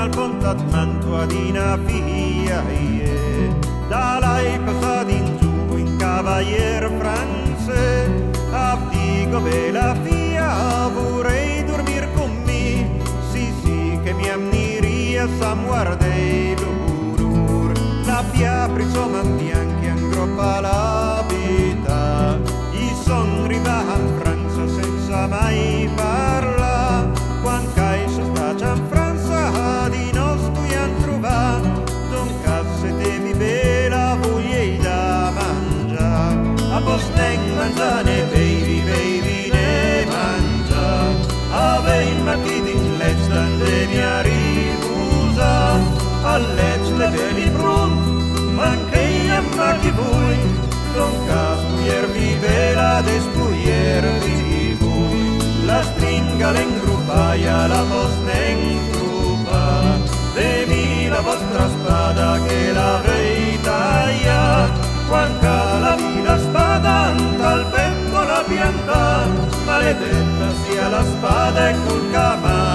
al contat mantua di una figlia, da lei passata in giù in cavalier francese, abdico bella figlia, vorrei dormir con me, sì, che mi ammiria sam guardei l'urur, la piapri insomma bianchi angroppa la vita, i son riva in Francia senza mai parla, quan caisce sta in Francia di nos tuian trova, don casse devi bella vogliei da mangia, a Bosneng mangiane baby ne mangia, avei mattit in lec d'ande mia rifusa, a lec le veli prunt, manchei amma chi vuoi, don cas puiervi vela despuyervi voi, la stringa l'engrupaia, la Bosneng trupa, devi la vostra spada che l'avei taglia, quanca la vida spada al petto la pianta, maledetta sia la spada e col cavallo.